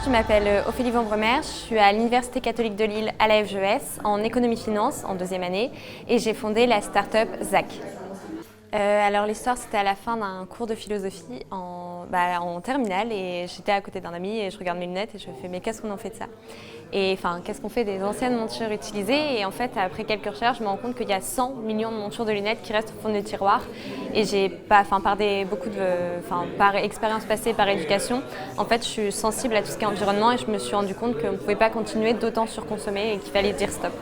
Je m'appelle Ophélie Vambremer, je suis à l'Université catholique de Lille à la FGES en économie-finance en deuxième année et j'ai fondé la start-up ZAC. Alors l'histoire c'était à la fin d'un cours de philosophie en terminale et j'étais à côté d'un ami et je regarde mes lunettes et je me fais mais qu'est-ce qu'on en fait de ça? Et enfin qu'est-ce qu'on fait des anciennes montures utilisées? Et en fait après quelques recherches je me rends compte qu'il y a 100 millions de montures de lunettes qui restent au fond des tiroirs et j'ai pas, par expérience passée, par éducation, en fait je suis sensible à tout ce qui est environnement et je me suis rendu compte qu'on ne pouvait pas continuer d'autant surconsommer et qu'il fallait dire stop.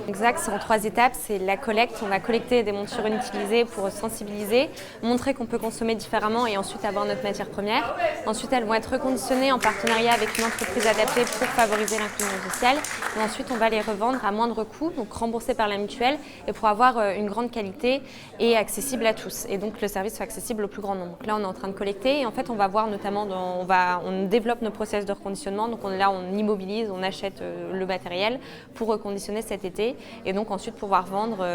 Exact, c'est en 3 étapes, c'est la collecte, on va collecter des montures inutilisées pour sensibiliser, montrer qu'on peut consommer différemment et ensuite avoir notre matière première. Ensuite, elles vont être reconditionnées en partenariat avec une entreprise adaptée pour favoriser l'inclusion sociale. Et ensuite, on va les revendre à moindre coût, donc remboursés par la mutuelle et pour avoir une grande qualité et accessible à tous. Et donc le service soit accessible au plus grand nombre. Donc là, on est en train de collecter et en fait, on va voir notamment, on développe nos process de reconditionnement. Donc on immobilise, on achète le matériel pour reconditionner cet été. Et donc ensuite pouvoir vendre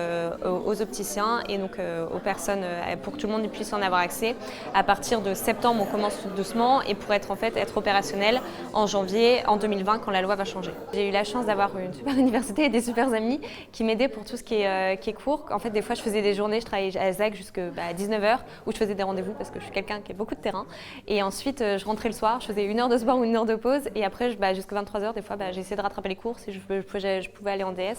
aux opticiens et donc aux personnes pour que tout le monde puisse en avoir accès. À partir de septembre, on commence tout doucement et pour être opérationnel en janvier, en 2020, quand la loi va changer. J'ai eu la chance d'avoir une super université et des super amis qui m'aidaient pour tout ce qui est cours. En fait, des fois, je faisais des journées, je travaillais à ZAC jusqu'à 19h où je faisais des rendez-vous parce que je suis quelqu'un qui a beaucoup de terrain. Et ensuite, je rentrais le soir, je faisais 1 heure de sport ou 1 heure de pause et après, jusqu'à 23h, des fois, j'ai essayé de rattraper les cours si je pouvais aller en DS.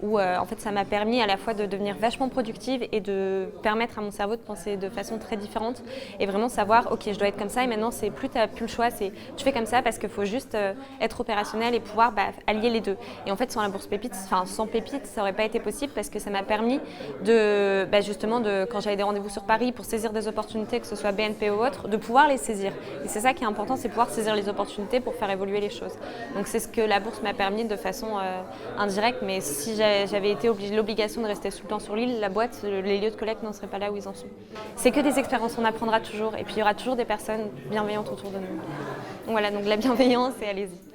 Où en fait ça m'a permis à la fois de devenir vachement productive et de permettre à mon cerveau de penser de façon très différente et vraiment savoir ok je dois être comme ça et maintenant c'est plus t'as plus le choix, c'est tu fais comme ça parce qu'il faut juste être opérationnel et pouvoir allier les deux. Et en fait sans la bourse Pépite, sans Pépite ça aurait pas été possible parce que ça m'a permis de justement quand j'avais des rendez-vous sur Paris pour saisir des opportunités que ce soit BNP ou autre, de pouvoir les saisir. Et c'est ça qui est important, c'est pouvoir saisir les opportunités pour faire évoluer les choses. Donc c'est ce que la bourse m'a permis de façon indirecte, mais si j'avais été l'obligation de rester tout le temps sur l'île, la boîte, les lieux de collecte n'en seraient pas là où ils en sont. C'est que des expériences, on apprendra toujours et puis il y aura toujours des personnes bienveillantes autour de nous. Donc voilà, donc la bienveillance et allez-y.